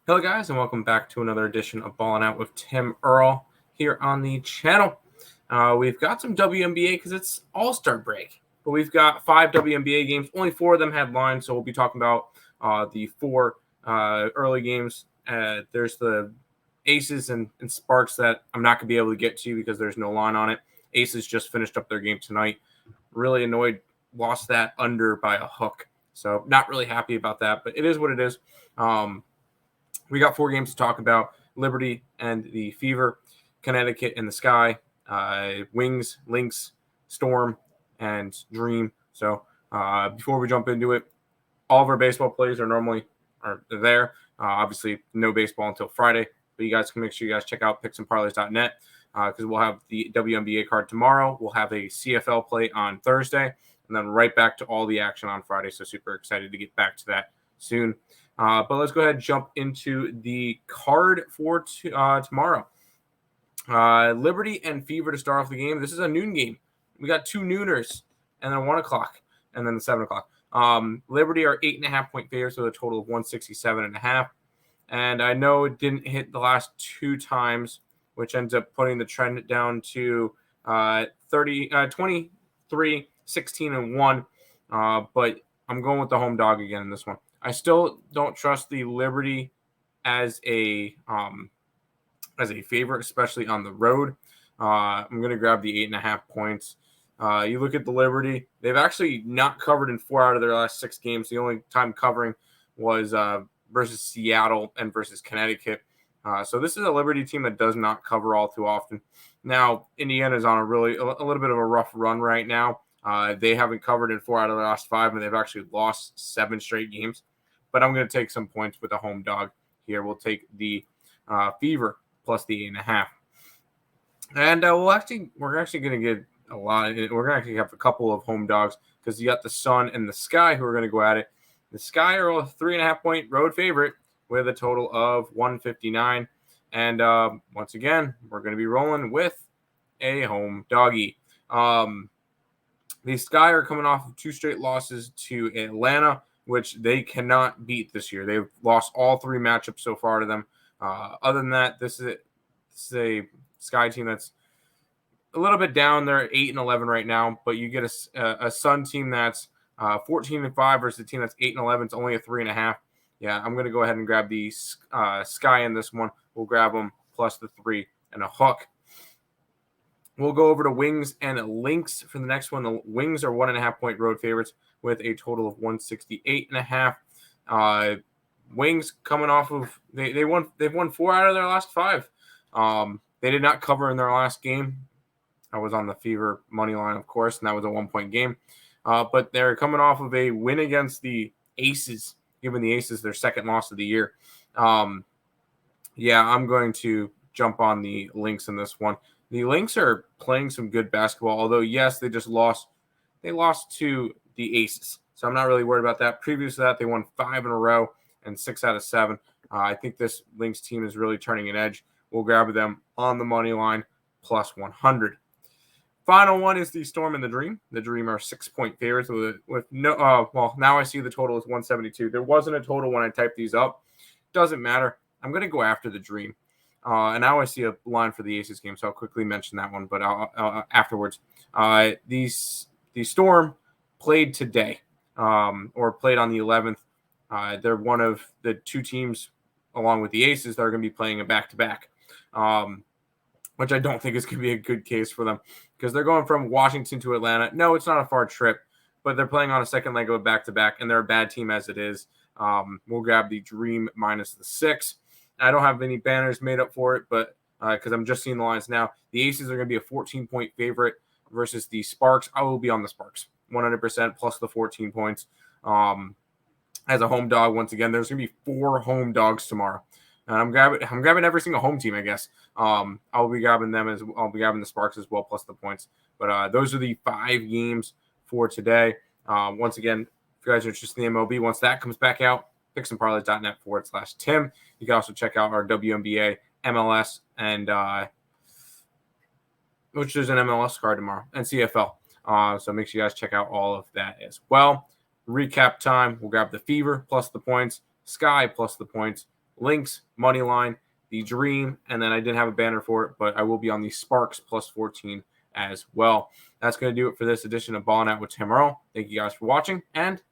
Hello, guys, and welcome back to another edition of Ballin' Out with Tim Earle here on the channel. We've got some WNBA because it's All-Star break, but we've got 5 WNBA games. Only 4 of them had lines, so we'll be talking about the 4 early games. There's the Aces and Sparks that I'm not going to be able to get to because there's no line on it. Aces just finished up their game tonight. Really annoyed, lost that under by a hook. So not really happy about that, but it is what it is. We got 4 games to talk about: Liberty and the Fever, Connecticut and the Sky, Wings, Lynx, Storm, and Dream. So before we jump into it, all of our baseball plays are there. Obviously, no baseball until Friday, but you guys can make sure you guys check out picksandparlays.net because we'll have the WNBA card tomorrow. We'll have a CFL play on Thursday, and then right back to all the action on Friday. So super excited to get back to that soon. But let's go ahead and jump into the card for tomorrow. Liberty and Fever to start off the game. This is a noon game. We got 2 nooners, and then 1 o'clock, and then the 7 o'clock. Liberty are 8.5-point favorites with a total of 167.5. And I know it didn't hit the last 2 times, which ends up putting the trend down to 23, 16, and 1. But I'm going with the home dog again in this one. I still don't trust the Liberty as a favorite, especially on the road. I'm going to grab the 8.5 points. You look at the Liberty; they've actually not covered in 4 out of their last 6 games. The only time covering was versus Seattle and versus Connecticut. So this is a Liberty team that does not cover all too often. Now, Indiana's on a little bit of a rough run right now. They haven't covered in 4 out of the last 5, and they've actually lost 7 straight games. But I'm going to take some points with a home dog here. We'll take the Fever plus the 8.5. And we're actually going to get a lot. We're going to actually have a couple of home dogs because you got the Sun and the Sky who are going to go at it. The Sky are a 3.5-point road favorite with a total of 159. And once again, we're going to be rolling with a home doggy. The Sky are coming off of 2 straight losses to Atlanta, which they cannot beat this year. They've lost all 3 matchups so far to them. Other than that, this is a Sky team that's a little bit down. They're 8-11 right now, but you get a Sun team that's 14-5 versus a team that's 8-11. It's only a 3.5. Yeah, I'm going to go ahead and grab the Sky in this one. We'll grab them plus the 3 and a hook. We'll go over to Wings and Lynx for the next one. The Wings are 1.5-point road favorites with a total of 168.5. Wings coming off of they've won 4 out of their last 5. They did not cover in their last game. I was on the Fever money line, of course, and that was a 1-point game. But they're coming off of a win against the Aces, giving the Aces their 2nd loss of the year. I'm going to jump on the Lynx in this one. The Lynx are playing some good basketball, although, yes, they lost to the Aces. So I'm not really worried about that. Previous to that, they won 5 in a row and 6 out of 7. I think this Lynx team is really turning an edge. We'll grab them on the money line plus 100. Final one is the Storm and the Dream. The Dream are 6-point favorites with no. Now I see the total is 172. There wasn't a total when I typed these up. Doesn't matter. I'm going to go after the Dream. And now I see a line for the Aces game, so I'll quickly mention that one, but afterwards. The Storm played today, or played on the 11th. They're one of the 2 teams, along with the Aces, that are going to be playing a back-to-back, which I don't think is going to be a good case for them because they're going from Washington to Atlanta. No, it's not a far trip, but they're playing on a second leg of a back-to-back, and they're a bad team as it is. We'll grab the Dream minus the 6. I don't have any banners made up for it, but because I'm just seeing the lines now, the Aces are going to be a 14-point favorite versus the Sparks. I will be on the Sparks 100% plus the 14 points. As a home dog, once again, there's going to be 4 home dogs tomorrow, and I'm grabbing every single home team, I guess. I'll be grabbing the Sparks as well plus the points. But those are the 5 games for today. Once again, if you guys are interested in the MLB, once that comes back out, picksandparlays.net/Tim. You can also check out our WNBA, MLS, and which there's an MLS card tomorrow, and CFL. So make sure you guys check out all of that as well. Recap time. We'll grab the Fever plus the points, Sky plus the points, Lynx, money line, the Dream, and then I didn't have a banner for it, but I will be on the Sparks plus 14 as well. That's going to do it for this edition of Ballin' Out with Tim Earle. Thank you guys for watching, and